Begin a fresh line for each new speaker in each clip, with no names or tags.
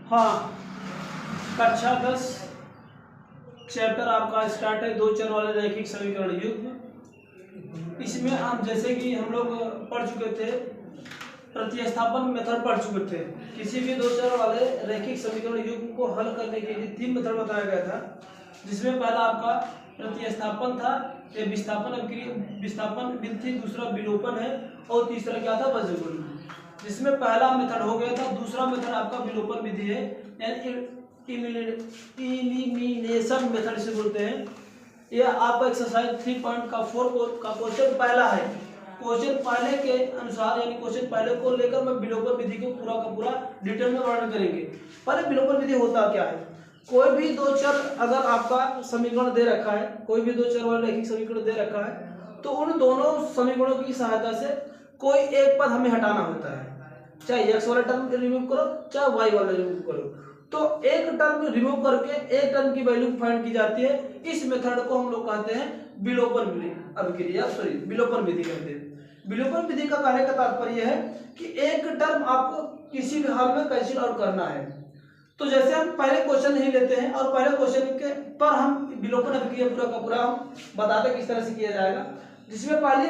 हाँ, कक्षा 10 चैप्टर आपका स्टार्ट है, दो चर वाले रैखिक समीकरण युग्म। इसमें हम जैसे कि हम लोग पढ़ चुके थे, प्रतिस्थापन मेथड पढ़ चुके थे। किसी भी दो चर वाले रैखिक समीकरण युग्म को हल करने के लिए 3 मेथड बताया गया था, जिसमें पहला आपका प्रतिस्थापन था, या विस्थापन विधि थी, दूसरा विलोपन है और तीसरा क्या था, बज्रगुण। जिसमें पहला मेथड हो गया था, दूसरा मेथड आपका विलोपन विधि है, यानी इलिमिनेशन मेथड से बोलते हैं। यह आपका एक्सरसाइज 3.4 का क्वेश्चन पहला है। क्वेश्चन पहले के अनुसार, यानी क्वेश्चन पहले को लेकर मैं विलोपन विधि को पूरा का पूरा डिटेल में वर्णन करेंगे। पहले विलोपन विधि होता क्या है। कोई भी दो चर अगर आपका समीकरण दे रखा है, कोई भी दो चर वाला रैखिक समीकरण दे रखा है, तो उन दोनों समीकरणों की सहायता से कोई एक पद हमें हटाना होता है। चाहे x वाला टर्म रिमूव करो, चाहे y वाला रिमूव करो, तो एक टर्म रिमूव करके एक टर्म की वैल्यू फाइंड की जाती है। इस मेथड को हम लोग कहते हैं विलोपन विधि, विलोपन विधि कहते हैं। विलोपन विधि का कहने का तात्पर्य है कि एक टर्म आपको किसी भी हाल में कैंसिल आउट करना है। तो जैसे हम पहले क्वेश्चन नहीं लेते हैं और पहले क्वेश्चन के पर हम विलोपन अभिक्रिया पूरा का पूरा हम बताते हैं किस तरह से किया जाएगा। जिसमें पहले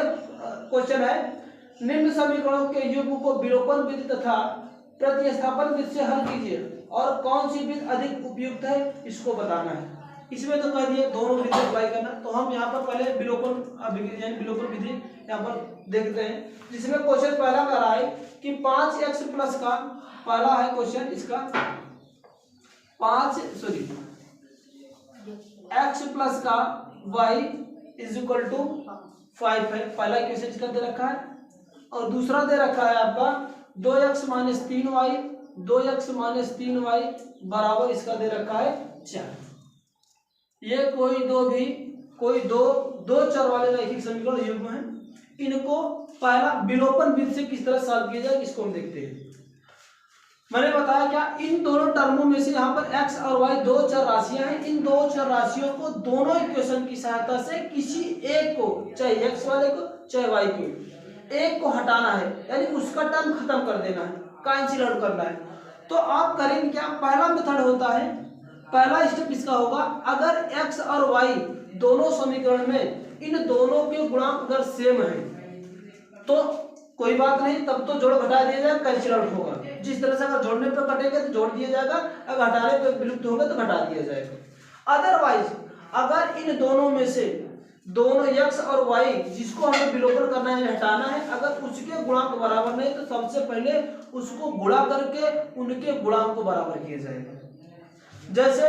क्वेश्चन है, निम्न समीकरणों के युग्म को विलोपन विधि तथा प्रतिस्थापन विधि से हल कीजिए और कौन सी विधि अधिक उपयुक्त है, इसको बताना है। इसमें तो कह दिए दोनों विधि अप्लाई करना, तो हम यहाँ पर पहले विलोपन विधि यहाँ पर देखते हैं। जिसमें क्वेश्चन पहला कर रहा है कि 5x प्लस का, पहला है क्वेश्चन इसका, x प्लस का y इज इक्वल टू 5 है, पहला क्वेश्चन इसका दे रखा है। और दूसरा दे रखा है आपका 2x minus 3y, 2x minus 3y बराबर इसका दे रखा है 4। ये कोई दो चर वाले रैखिक समीकरण युग्म है। इनको पहला विलोपन विधि से किस तरह सॉल्व किया जाए, इसको हम देखते हैं। मैंने बताया क्या, इन दोनों टर्मों में से यहाँ पर x और y दो चर राशियां हैं। इन दो चर राशियों को दोनों इक्वेशन की सहायता से किसी एक को, चाहे x वाले को चाहे y को, एक को हटाना है, यानी उसका टर्म खत्म कर देना है, कैंसिल आउट करना है। तो आप करेंगे क्या, पहला मेथड होता है, पहला स्टेप इसका होगा, अगर x और y दोनों समीकरण में इन दोनों के गुणांक अगर सेम है तो कोई बात नहीं, तब तो जोड़ घटा दिया जाएगा, कैंसिल आउट होगा। जिस तरह से अगर जोड़ने पर कटेगा तो जोड़ दिया जाएगा, अगर हटाने पर विलुप्त होगा तो घटा दिया जाएगा। अदरवाइज अगर इन दोनों में से दोनों x और y जिसको हमें विलोपन करना है, हटाना है, अगर उसके गुणांक बराबर नहीं तो सबसे पहले उसको गुणा करके उनके गुणांक को बराबर किया जाएगा। जैसे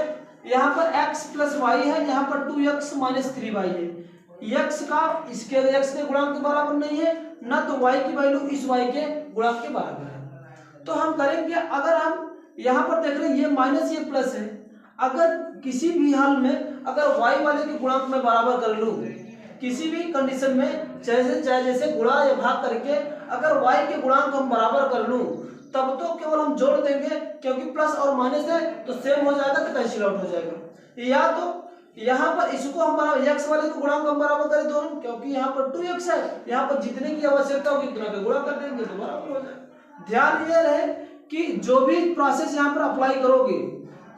यहाँ पर x प्लस वाई है, यहाँ पर 2x माइनस 3y है। x का इसके x के गुणांक के बराबर नहीं है, ना तो y की वैल्यू इस y के गुणांक के बराबर है। तो हम करेंगे, अगर हम यहाँ पर देख रहे हैं ये माइनस ये प्लस है, अगर किसी भी हाल में अगर y वाले के गुणांक में बराबर कर लूं, किसी भी कंडीशन में चाहे जैसे गुणा या भाग करके अगर y के गुणांक हम बराबर कर लूं, तब तो केवल हम जोड़ देंगे, क्योंकि प्लस और माइनस है तो सेम हो जाएगा, तो कैंसिल आउट हो जाएगा। या तो यहाँ पर इसको हम बराबर x वाले के गुणांक हम बराबर करें दोनों, क्योंकि यहाँ पर 2x है, यहाँ पर जितने की आवश्यकता होगी उतना का गुणा कर देंगे तो बराबर हो जाएगा। ध्यान ये रहे कि जो भी प्रोसेस यहाँ पर अप्लाई करोगे,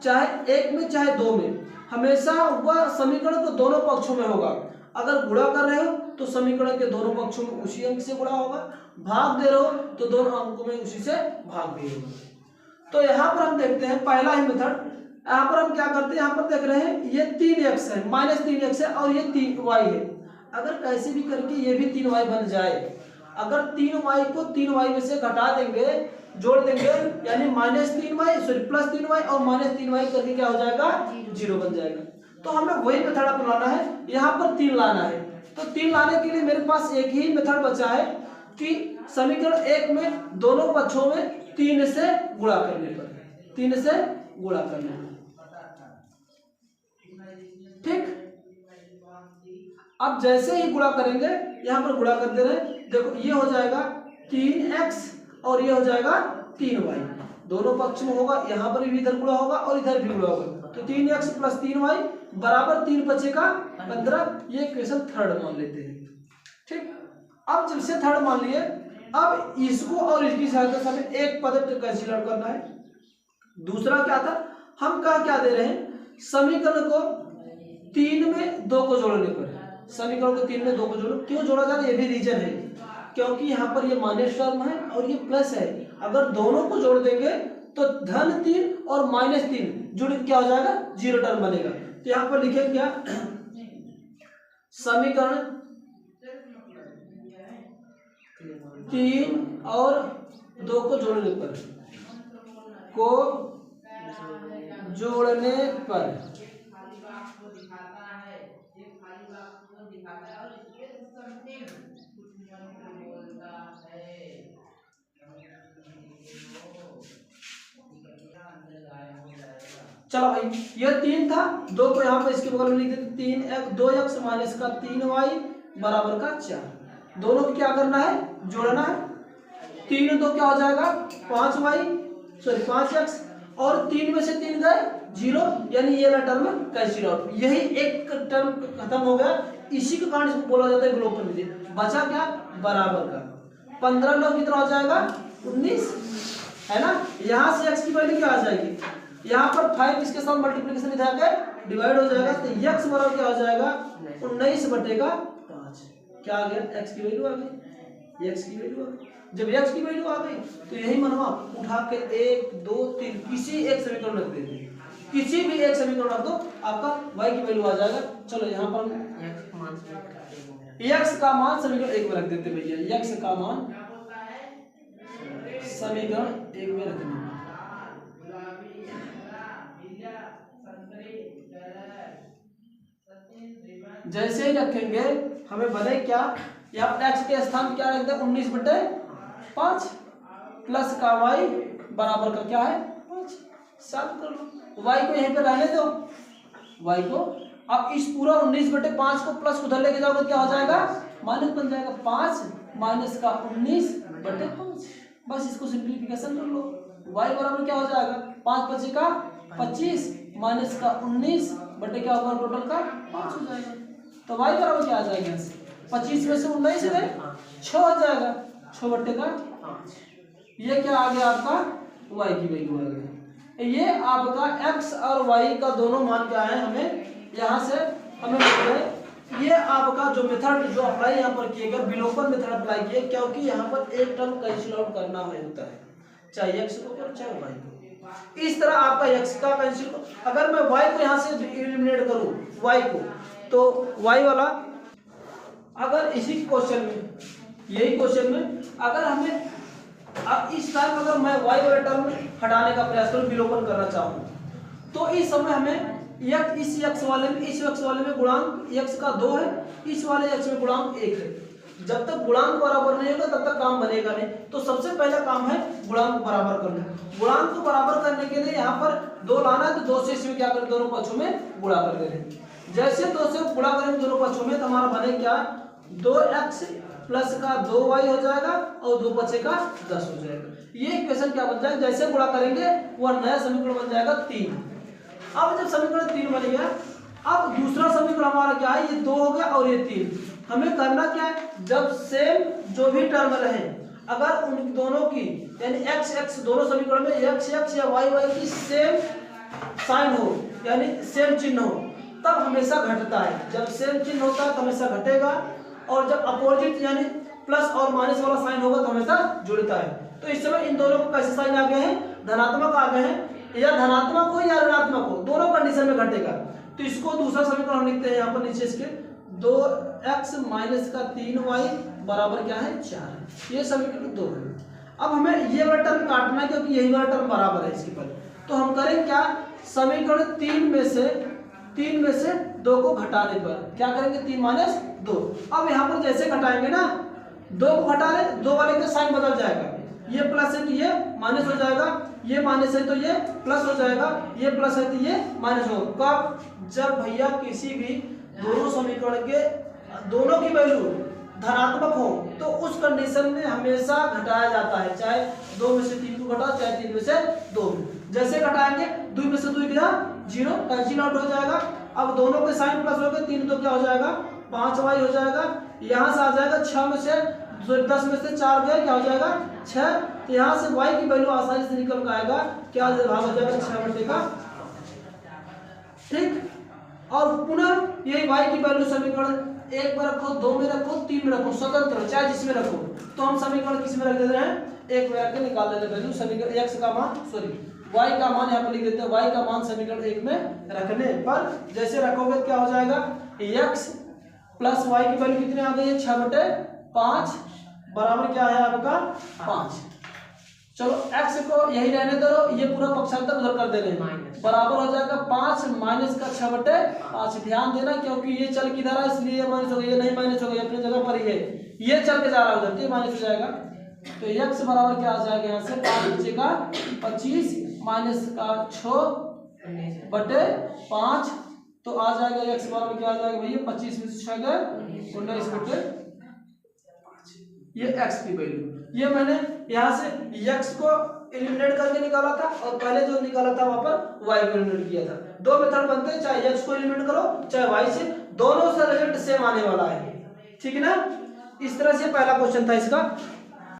चाहे एक में चाहे दो में, हमेशा वह समीकरण तो दोनों पक्षों में होगा। अगर गुणा कर रहे हो तो समीकरण के दोनों पक्षों में उसी अंक से गुणा होगा, भाग दे रहे हो तो दोनों अंकों में उसी से भाग भी होगा। तो यहाँ पर हम देखते हैं पहला ही मेथड, यहाँ पर हम क्या करते हैं, यहाँ पर देख रहे हैं ये 3x है, माइनस 3x है और ये 3y है। अगर कैसे भी करके ये भी 3y बन जाए, अगर 3y को 3y में से घटा देंगे, जोड़ देंगे, यानी माइनस 3y प्लस 3y और माइनस 3y करके क्या हो जाएगा, 0 बन जाएगा। तो हमें वही मेथड अपनाना है, यहाँ पर 3 लाना है। तो 3 लाने के लिए मेरे पास एक ही मेथड बचा है कि समीकरण एक में दोनों पक्षों में 3 से गुणा करने पर, 3 से गुणा करने पर, ठीक। अब जैसे ही गुणा करेंगे, यहाँ पर गुणा करते रहे, देखो ये हो जाएगा 3x और ये हो जाएगा 3y, दोनों पक्ष में होगा, यहाँ पर भी इधर गुणा होगा और इधर भी गुणा होगा, तो 3x प्लस 3y बराबर 3 बचेगा 15। ये इक्वेशन थर्ड मान लेते हैं, ठीक। अब जब से थर्ड मान लिए, अब इसको और इसकी सहायता से हमें एक पद कैंसिल आउट करना है, दूसरा क्या था, हम क्या दे रहे हैं, समीकरण को 3 में 2 को जोड़ने पर, समीकरण को 3 में 2 को जोड़ो, क्यों जोड़ा जा रहा है ये भी रीजन है, क्योंकि यहाँ पर ये माइनस टर्म है और ये प्लस है, अगर दोनों को जोड़ देंगे तो -3 और -3 जुड़ क्या हो जाएगा, 0 टर्म बनेगा। तो यहाँ पर लिखेंगे क्या, समीकरण 3 और 2 को जोड़ने पर, चलो भाई ये 3 था, 2 को यहाँ पे इसके बगल में लिख देते, 2x माइनस का 3y बराबर का 4, दोनों को क्या करना है, जोड़ना है, 3 2 क्या हो जाएगा 5x, और 3 में से 3 गए 0, यानी ये वाला टर्म कैंसिल आउट, यही एक टर्म खत्म हो गया, इसी के कारण इसको बोला जाता है विलोपन। बचा क्या, बराबर का 15 लोग कितना हो जाएगा 19, है ना। यहाँ से x की वैल्यू क्या आ जाएगी, यहाँ पर 5 इसके साथ मल्टीप्लिकेशन इधर के डिवाइड हो जाएगा, तो x बराबर क्या हो जाएगा 19/5, क्या आ गया, x की वैल्यू आ गई, x की वैल्यू आ गई। जब x की वैल्यू आ गई तो यही मनवा उठा के 1 2 3 किसी एक समीकरण रख देते, किसी भी एक समीकरण रख दो, आपका y की वैल्यू आ जाएगा। चलो यहाँ पर x का मान समीकरण 1 में रख देते भैया, x का मान समीकरण 1 में रख देंगे। जैसे ही रखेंगे हमें बने क्या, यहाँ पर x के स्थान क्या रख दे 19/5 प्लस का y बराबर का क्या है 5, साफ कर लो, y को यहीं पे रहने दो, y को अब इस पूरा 19/5 को प्लस उधर लेके जाओगे क्या हो जाएगा, माइनस बन जाएगा, 5 माइनस का 19/5, बस इसको सिंप्लीफिकेशन कर लो, y बराबर क्या हो जाएगा 5 5 का 25 माइनस का 19 बटे क्या होगा टोटल का 5 हो जाएगा, तो y बराबर क्या आ जाएगा, 25 में से 19 गए 6 हो जाएगा, 6 बटे का 5, ये क्या आ गया आपका y की वैल्यू आ गई। ये आपका x और y का दोनों मान क्या है, हमें यहाँ से हमें मिल गए। ये आपका जो मेथड जो अप्लाई यहाँ पर किए गए विलोपन मेथड अप्लाई किए, क्योंकि यहाँ पर एक टर्म कैंसिल आउट करना होता है, चाहे x को और चाहे y को। इस तरह आपका x का कैंसिल, अगर मैं y को यहाँ से एलिमिनेट करूँ y को, तो y वाला अगर इसी क्वेश्चन में, यही क्वेश्चन में अगर हमें अब इस टाइम अगर मैं y वाला टर्म हटाने का प्रयास करूं, विलोपन करना चाहूं, तो इस समय हमें इस x वाले में, इस x वाले में गुणांक x का 2 है, इस वाले x में गुणांक 1 है। जब तक गुणांक बराबर नहीं होगा तब तक काम बनेगा नहीं, तो सबसे पहला काम है गुणांक बराबर करना। गुणांक को बराबर करने के लिए यहाँ पर 2 लाना है, तो 2 से इसमें क्या करें, दोनों पक्षों में गुणा कर दे रहे हैं। जैसे 2 से गुणा करेंगे दोनों पक्षों में, तो हमारा बने क्या, 2x प्लस का 2y हो जाएगा और 2 बचे का 10 हो जाएगा। ये इक्वेशन क्या बन जाएगा, जैसे गुणा करेंगे वह नया समीकरण बन जाएगा 3। अब जब समीकरण 3 बन गया, अब दूसरा समीकरण हमारा क्या है, ये 2 हो गया और ये 3। हमें करना क्या है, जब सेम जो भी टर्म रहे, अगर उन दोनों की यानी x x दोनों समीकरण में x x या y y की सेम साइन हो, यानी सेम चिन्ह हो, तब हमेशा घटता है। जब सेम चिन्ह होता है तो हमेशा घटेगा, और जब अपोजिट यानी प्लस और माइनस वाला साइन होगा तो हमेशा जुड़ता है। तो इस समय इन दोनों को कैसे साइन आ गए हैं, धनात्मक आ गए हैं, या धनात्मक हो या ऋणात्मक हो, दोनों कंडीशन में घटेगा। तो इसको दूसरा समीकरण हम लिखते हैं यहाँ पर नीचे इसके, 2x माइनस का 3y बराबर क्या है 4, ये समीकरण 2 है। अब हमें ये वाला टर्म काटना है क्योंकि यही वाला टर्म बराबर है इसके पर, तो हम करें क्या, समीकरण 3 में से 2 को घटाने पर क्या करेंगे, 3 माइनस 2। अब यहाँ पर जैसे घटाएंगे ना, 2 को घटा ले, 2 वाले का साइन बदल जाएगा, ये प्लस है तो ये माइनस हो जाएगा, ये माइनस है तो ये प्लस हो जाएगा, ये प्लस है तो ये माइनस होगा। कब, जब भैया किसी भी दोनों समीकरण के दोनों की वैल्यू धनात्मक हो तो उस कंडीशन में हमेशा घटाया जाता है, चाहे 2 में से 3 को घटाओ, चाहे 3 में से 2। जैसे घटाएंगे 2 में से 2 गया 0, कैंसिल आउट हो जाएगा। अब दोनों के साइन प्लस हो गए, 3 तो क्या हो जाएगा 5y हो जाएगा, यहाँ से आ जाएगा 6 में से 10 में से 4 गए क्या हो जाएगा 6, तो यहाँ से y की वैल्यू आसानी से निकल कर आएगा क्या भाग हो जाएगा 6/का, ठीक। और पुनः यही y की वैल्यू समीकरण 1 में रखो, 2 में रखो, 3 में रखो, स्वतंत्र चाहे जिसमें रखो। तो हम समीकरण किस में रख देते हैं, 1 में रख के निकाल देते हैं वैल्यू समीकरण x का मान, सॉरी y का मान यहाँ पर लिख देते हैं, y का मान समीकरण 1 में रखने पर जैसे रखोगे क्या हो जाएगा, x प्लस y की वैल्यू कितनी आ गई है 6/5 बराबर क्या है आपका 5। चलो x को यही रहने दो, ये पूरा पक्षांतर उधर कर दे रहे हैं, बराबर हो जाएगा 5 माइनस का 6/5। ध्यान देना क्योंकि ये चल किधर है इसलिए ये माइनस हो गया, ये नहीं माइनस हो गया, अपनी जगह पर ही है, ये चल के जा रहा है उधर, ये माइनस हो जाएगा। तो x बराबर क्या आ जाएगा यहाँ से 5 बचेगा 25 माइनस का 6/5, तो आ जाएगा x बराबर क्या आ जाएगा भैया 25 में से 6 गए 19/5, ये x की वैल्यू। ये मैंने यहाँ से x को एलिमिनेट करके निकाला था और पहले जो निकाला था वहां पर y को एलिमिनेट किया था। दो मेथड बनते हैं, चाहे x को एलिमिनेट करो चाहे y से, दोनों से रिजल्ट सेम आने वाला है, ठीक है ना। इस तरह से पहला क्वेश्चन था इसका।